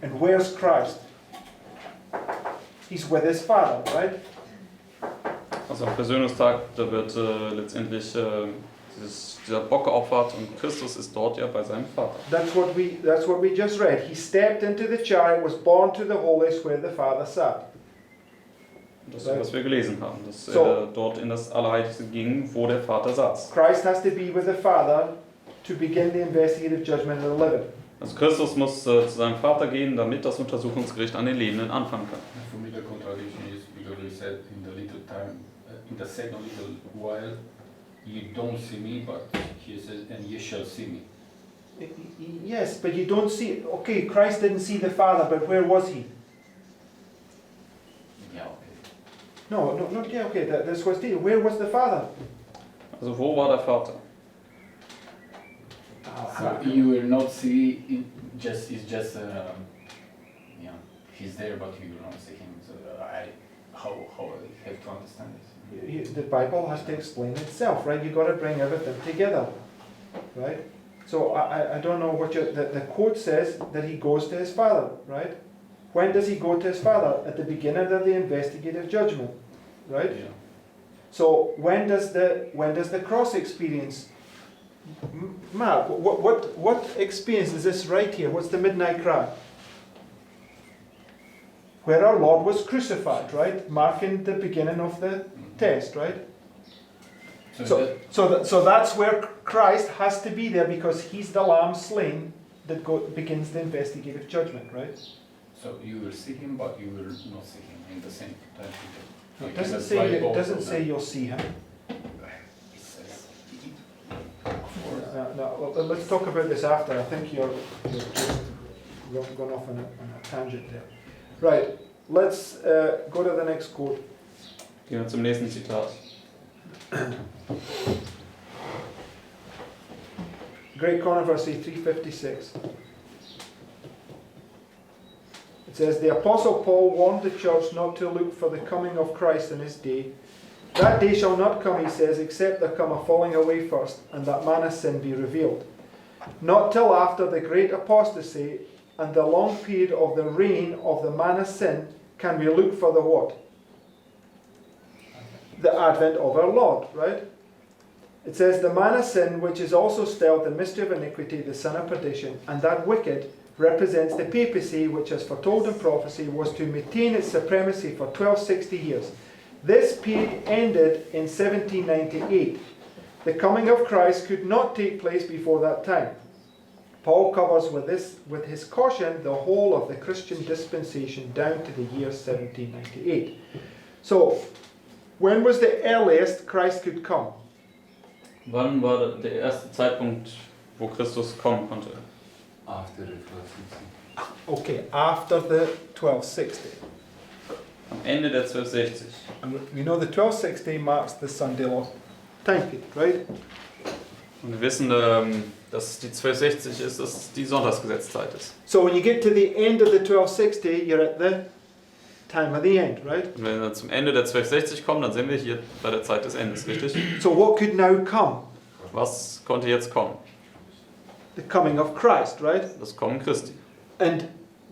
And where's Christ? He's with his Father, right? Also am Versöhnungstag, da wird letztendlich dieser Bock geopfert und Christus ist dort ja bei seinem Vater. That's what we just read. He stepped into the chariot, was borne to the holiest where the Father sat. Das ist, was wir gelesen haben, dass So. er dort in das Allerheiligste ging, wo der Vater saß. Christ has to be with the Father to begin the investigative judgment of the living. Also Christus muss zu seinem Vater gehen, damit das Untersuchungsgericht an den Lebenden anfangen kann. For me, the contradiction is because he said in the little time, in the second little while, you don't see me, but he says, and ye shall see me. Yes, but you don't see. Okay, Christ didn't see the Father, but where was he? Yeah, okay. No, yeah, okay, that's what's deal. Where was the Father? Also wo war der Vater? So you will not see it. It's just yeah, he's there, but you will not see him. So how I have to understand this. The Bible has to explain itself, right? You've got to bring everything together, right? So I don't know what the quote says that he goes to his Father, right? When does he go to his Father? At the beginning of the investigative judgment, right? Yeah. So when does the cross experience? Mark, what experience is this right here? What's the midnight cry? Where our Lord was crucified, right? Marking the beginning of the test, right? So that's where Christ has to be there because he's the lamb slain that begins the investigative judgment, right? So you will see him, but you will not see him in the same time. It doesn't say you'll see him. It says, of course. No, well, let's talk about this after. I think you're just gone off on a tangent there. Right, let's go to the next quote. Gehen wir zum nächsten Zitat. Great Controversy 356. It says, The Apostle Paul warned the church not to look for the coming of Christ in his day. That day shall not come, he says, except there come a falling away first, and that man of sin be revealed. Not till after the great apostasy, and the long period of the reign of the man of sin can we look for the what? The advent of our Lord, right? It says, the man of sin, which is also styled the mystery of iniquity, the son of perdition, and that wicked represents the papacy, which, as foretold in prophecy, was to maintain its supremacy for 1260 years. This period ended in 1798. The coming of Christ could not take place before that time. Paul covers with his caution the whole of the Christian dispensation down to the year 1798. So, when was the earliest Christ could come? Wann war der erste Zeitpunkt, wo Christus kommen konnte? After the 1260. Okay, after the 1260. Am Ende der 1260. And we know the 1260 marks the Sunday law time period, right? Und wir wissen, dass die 1260 ist, dass die Sonntagsgesetzzeit ist. So when you get to the end of the 1260, you're at the time of the end, right? Und wenn wir zum Ende der 1260 kommen, dann sind wir hier bei der Zeit des Endes, richtig? So what could now come? Was konnte jetzt kommen? The coming of Christ, right? Das Kommen Christi. And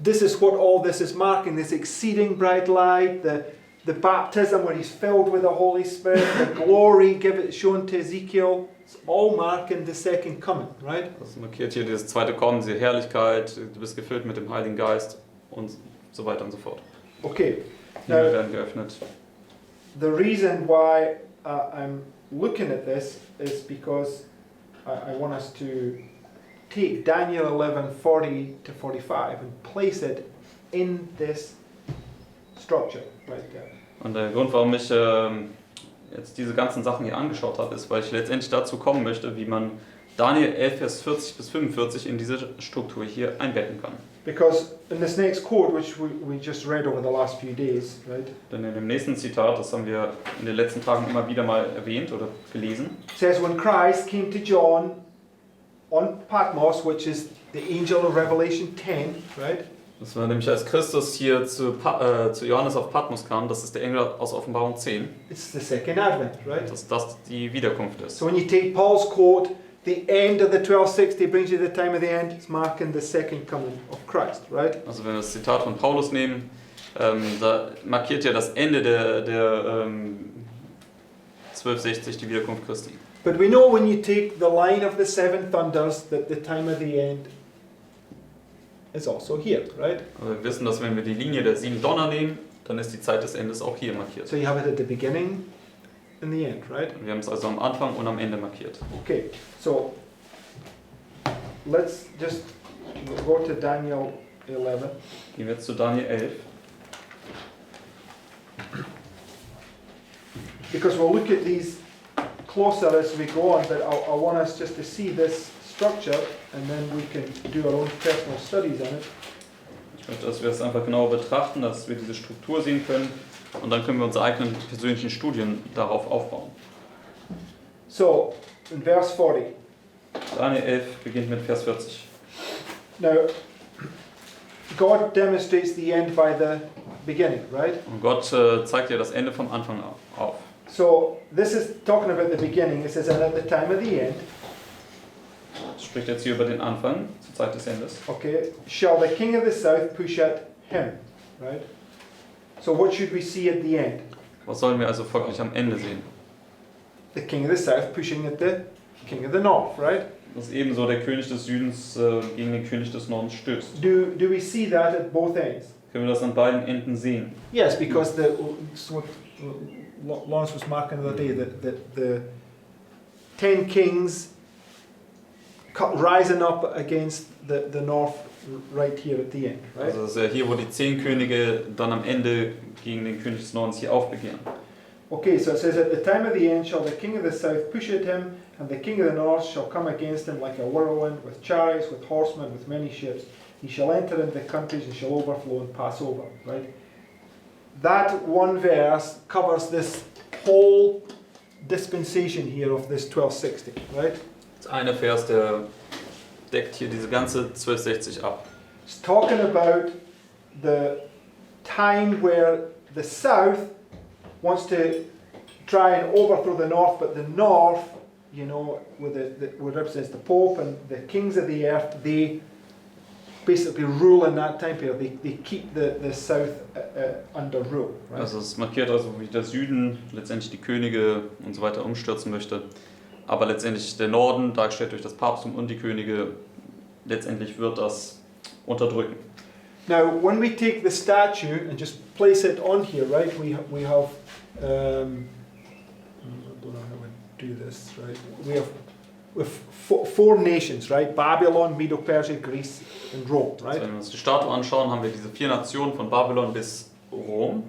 this is what all this is marking, this exceeding bright light, the baptism where he's filled with the Holy Spirit, the glory shown to Ezekiel. It's all marking the second coming, right? Das markiert hier dieses zweite Kommen, diese Herrlichkeit, du bist gefüllt mit dem Heiligen Geist und so weiter und so fort. Okay. Die Himmel Now, werden geöffnet. the reason why I'm looking at this is because I want us to take Daniel 11:40 to 45 and place it in this structure right there. Und der Grund, warum ich jetzt diese ganzen Sachen hier angeschaut habe, ist, weil ich letztendlich dazu kommen möchte, wie man Daniel 11, Vers 40 bis 45 in diese Struktur hier einbetten kann. Because in this next quote, which we just read over the last few days, right, Denn in dem nächsten Zitat, das haben wir in den letzten Tagen immer wieder mal erwähnt oder gelesen, it says, when Christ came to John on Patmos, which is the angel of Revelation 10, right, das war nämlich, als Christus hier zu Johannes auf Patmos kam, das ist der Engel aus Offenbarung 10, it's the second advent, right? dass das die Wiederkunft ist. So when you take Paul's quote, the end of the 1260 brings you to the time of the end, it's marking the second coming of Christ, right? Also wenn wir das Zitat von Paulus nehmen, da markiert ja das Ende der 1260 die Wiederkunft Christi. But we know when you take the line of the seven thunders that the time of the end is also here, right? Aber wir wissen, dass wenn wir die Linie der 7 Donner nehmen, dann ist die Zeit des Endes auch hier markiert. So you have it at the beginning and the end, right? Wir haben es also am Anfang und am Ende markiert. Okay, so let's just go to Daniel 11. Gehen wir jetzt zu Daniel 11. Because we'll look at these closer as we go on, but I want us just to see this structure and then we can do our own personal studies on it. Ich möchte, dass wir es einfach genauer betrachten, dass wir diese Struktur sehen können und dann können wir unsere eigenen persönlichen Studien darauf aufbauen. So, in verse 40. Daniel 11 beginnt mit Vers 40. Now, God demonstrates the end by the beginning, right? Und Gott zeigt ja das Ende vom Anfang auf. So, this is talking about the beginning. It says, and at the time of the end, Es spricht jetzt hier über den Anfang, zur Zeit des Endes. okay, shall the king of the south push at him, right? So what should we see at the end? Was sollen wir also folglich am Ende sehen? The king of the south pushing at the king of the north, right? Dass ebenso der König des Südens gegen den König des Nordens stößt. Do we see that at both ends? Können wir das an beiden Enden sehen? Yes, because it's what Lawrence was marking the other day, that the 10 kings rising up against the north right here at the end, right? Also das ist ja hier, wo die 10 Könige dann am Ende gegen den König des Nordens hier aufbegehren. Okay, so it says, at the time of the end shall the king of the south push at him, and the king of the north shall come against him like a whirlwind, with chariots, with horsemen, with many ships. He shall enter into the countries and shall overflow and pass over, right? That one verse covers this whole dispensation here of this 1260, right? Das eine Vers, der deckt hier diese ganze 1260 ab. It's talking about the time where the south wants to try and overthrow the north, but the north, you know, with what represents the Pope and the kings of the earth, they basically rule in that time period. They keep the south under rule. Right? Also es markiert also, wie der Süden letztendlich die Könige und so weiter umstürzen möchte. Aber letztendlich der Norden, dargestellt durch das Papsttum und die Könige, letztendlich wird das unterdrücken. Now, when we take the statue and just place it on here, right? We have I don't know how we do this, right? We have four nations, right? Babylon, Medo-Persia, Greece, and Rome, Also right? wenn wir uns die Statue anschauen, haben wir diese 4 Nationen von Babylon bis Rom.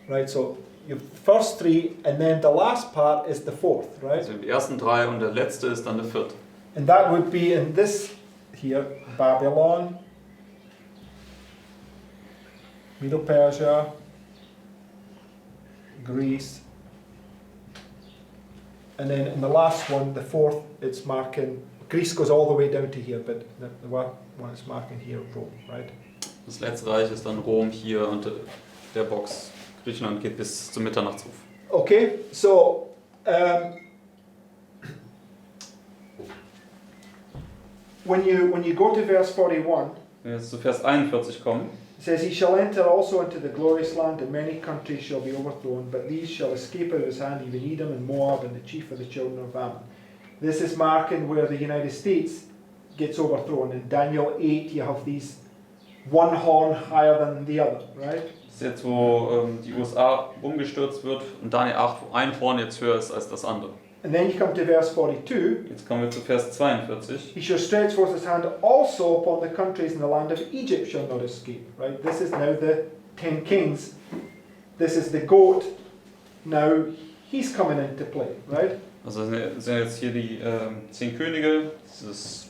Right. So you have the first 3, and then the last part is the 4th, right? Also die ersten 3 und der letzte ist dann der 4. And that would be in this here: Babylon, Medo-Persia, Greece, and then in the last one, the 4th, it's marking, Greece goes all the way down to here, but the one it's marking here, Rome, right? Das letzte Reich ist dann Rom hier und der Box Griechenland geht bis zum Mitternachtsruf. Okay, so when you go to verse 41, Wenn wir jetzt zu Vers 41 kommen, it says, "He shall enter also into the glorious land, and many countries shall be overthrown, but these shall escape out of his hand, even Edom and Moab and the chief of the children of Ammon." This is marking where the United States gets overthrown. In Daniel 8, you have these one horn higher than the other, right? das ist jetzt, wo die USA umgestürzt wird und Daniel 8, wo ein Horn jetzt höher ist als das andere. And then you come to verse 42. Jetzt kommen wir zu Vers 42. He shall stretch forth his hand also upon the countries, and the land of Egypt shall not escape. Right? This is now the 10 kings. This is the goat. Now he's coming into play, right? Also sind jetzt hier die 10 Könige, dieses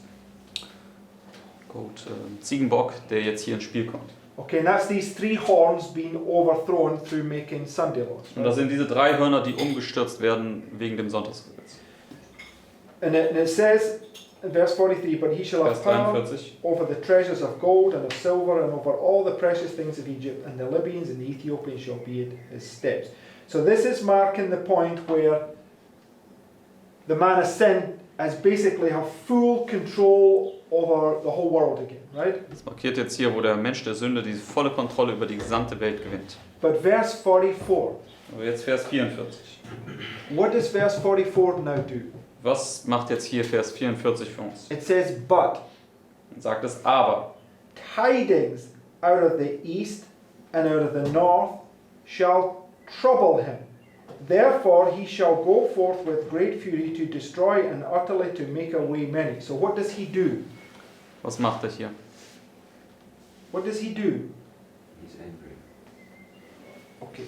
Ziegenbock, der jetzt hier ins Spiel kommt. Okay, and that's these 3 horns being overthrown through making Sunday laws. Und das sind diese 3 Hörner, die umgestürzt werden wegen dem Sonntagsgesetz. And it says in verse 43, "But he shall have Vers power 43. over the treasures of gold and of silver and over all the precious things of Egypt, and the Libyans and the Ethiopians shall be at his steps." So this is marking the point where the man of sin has basically have full control over the whole world again, right? Das markiert jetzt hier, wo der Mensch der Sünde diese volle Kontrolle über die gesamte Welt gewinnt. But verse 44, Aber jetzt Vers 44. what does verse 44 now do? Was macht jetzt hier Vers 44 für uns? It says, "But Dann sagt es aber. tidings out of the east and out of the north shall trouble him. Therefore he shall go forth with great fury to destroy and utterly to make away many." So what does he do? Was macht er hier? What does he do? He's angry. Okay,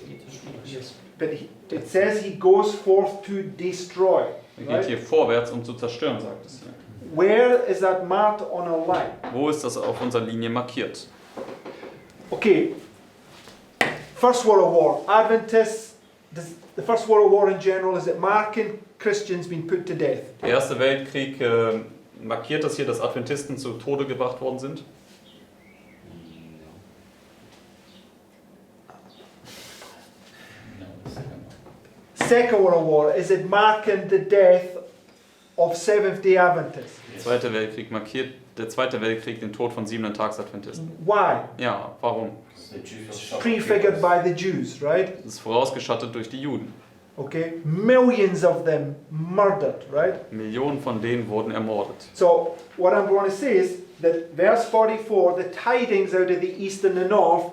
yes, but it says he goes forth to destroy. Er Right? geht hier vorwärts, um zu zerstören, sagt es hier. Where is that marked on a line? Wo ist das auf unserer Linie markiert? Okay, First World War, Adventists, the First World War in general, is it marking Christians being put to death? Der Erste Weltkrieg markiert das hier, dass Adventisten zu Tode gebracht worden sind. No, the second one. Second World War, is it marking the death of Seventh-day Adventists? Der Zweite Weltkrieg den Tod von 7-Tags-Adventisten. Why? Ja, warum? The Jews were shocked. Prefigured by the Jews, right? Das ist vorausgeschattet durch die Juden. Okay, millions of them murdered, right? Millionen von denen wurden ermordet. So what I'm going to say is that verse 44, the tidings out of the east and the north,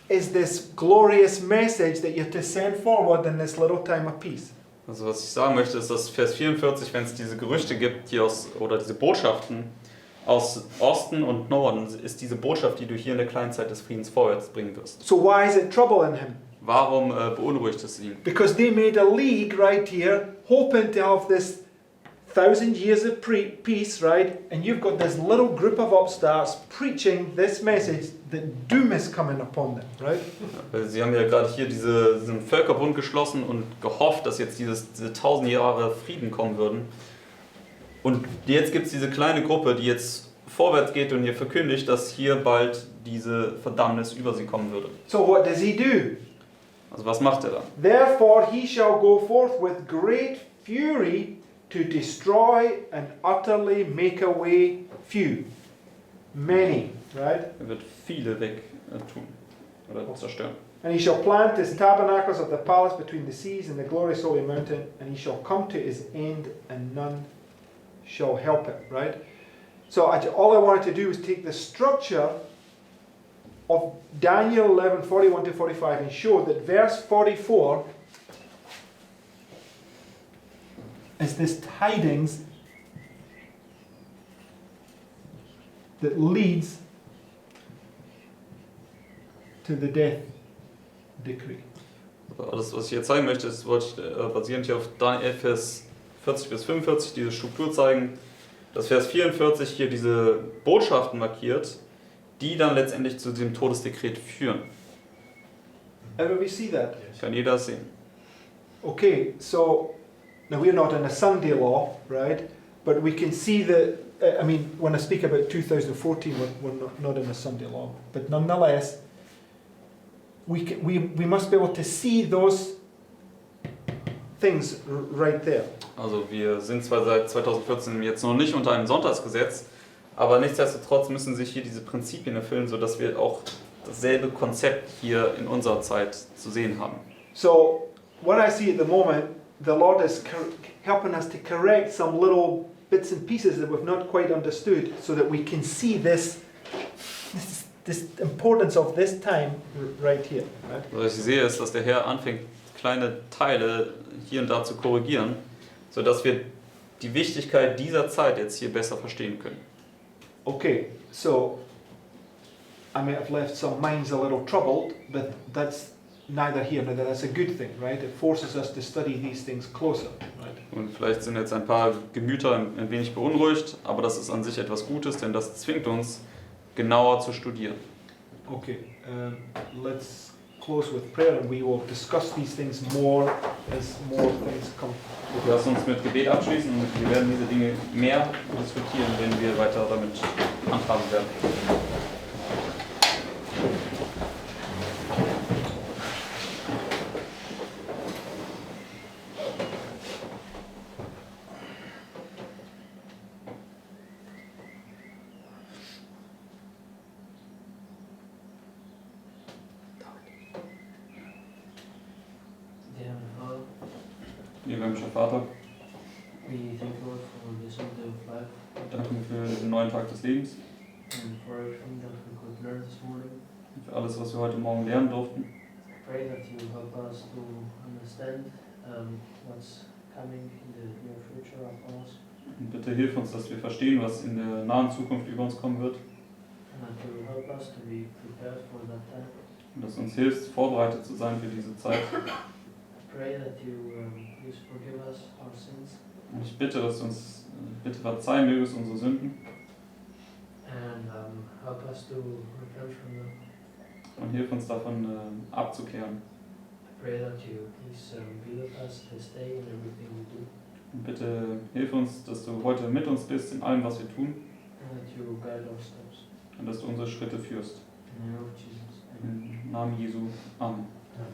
is this glorious message that you're to send forward in this little time of peace. Also was ich sagen möchte, ist, dass Vers 44, wenn es diese Gerüchte gibt, oder diese Botschaften aus Osten und Norden, ist diese Botschaft, die du hier in der kleinen Zeit des Friedens vorwärts bringen wirst. So why is it troubling him? Warum beunruhigt es ihn? Because they made a league right here, hoping to have this 1,000 years of peace, right? And you've got this little group of upstarts preaching this message that doom is coming upon them, right? Weil sie haben ja gerade hier diesen Völkerbund geschlossen und gehofft, dass jetzt diese 1000 Jahre Frieden kommen würden. Und jetzt gibt es diese kleine Gruppe, die jetzt vorwärts geht und hier verkündigt, dass hier bald diese Verdammnis über sie kommen würde. So what does he do? Also was macht er dann? Therefore he shall go forth with great fury to destroy and utterly make away few. many, right? wird viele weg tun oder zerstören. And he shall plant his tabernacles of the palace between the seas and the glorious holy mountain, and he shall come to his end, and none shall help it, right? So all I wanted to do was take the structure of Daniel 11, 41 to 45 and show that verse 44 is this tidings that leads to the death decree. Alles, was ich hier zeigen möchte, ist, wollte ich basierend hier auf Daniel 11, Vers 40 bis 45 diese Struktur zeigen, dass Vers 44 hier diese Botschaften markiert, die dann letztendlich zu diesem Todesdekret führen. Everybody see that? Kann jeder sehen. Okay, so now we're not in a Sunday law, right? But we can see that, I mean, when I speak about 2014, we're not in a Sunday law. But nonetheless, we must be able to see those things right there. Also wir sind zwar seit 2014 jetzt noch nicht unter einem Sonntagsgesetz, aber nichtsdestotrotz müssen sich hier diese Prinzipien erfüllen, sodass wir auch dasselbe Konzept hier in unserer Zeit zu sehen haben. So what I see at the moment, the Lord is helping us to correct some little bits and pieces that we've not quite understood, so that we can see this importance of this time right here. Right? Was ich sehe, ist, dass der Herr anfängt, kleine Teile hier und da zu korrigieren, sodass wir die Wichtigkeit dieser Zeit jetzt hier besser verstehen können. Okay, so I may have left some minds a little troubled, but that's neither here nor there. That's a good thing, right? It forces us to study these things closer, right? Und vielleicht sind jetzt ein paar Gemüter ein wenig beunruhigt, aber das ist an sich etwas Gutes, denn das zwingt uns, genauer zu studieren. Okay, let's close with prayer and we will discuss these things more as more things come. Wir lassen uns mit Gebet abschließen und wir werden diese Dinge mehr diskutieren, wenn wir weiter damit handhaben werden. Lieber himmlischer Vater, we thank you, Lord, for this new day of life danke für diesen neuen Tag des Lebens, and for everything that we could learn this morning. für alles, was wir heute Morgen lernen durften. I pray that you help us to understand what's coming in the near future upon us, Und bitte hilf uns, dass wir verstehen, was in der nahen Zukunft über uns kommen wird. and that you help us to be prepared for that time. Und dass du uns hilfst, vorbereitet zu sein für diese Zeit. I pray that you please forgive us our sins Und ich bitte, dass du uns bitte verzeihen mögest unsere Sünden and help us to repent from them. und hilf uns davon abzukehren. I pray that you please be with us this day in everything we do, Und bitte hilf uns, dass du heute mit uns bist in allem, was wir tun and that you guide our steps. und dass du unsere Schritte führst. In the name of Jesus. Amen. Im Namen Jesu. Amen.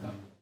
Amen.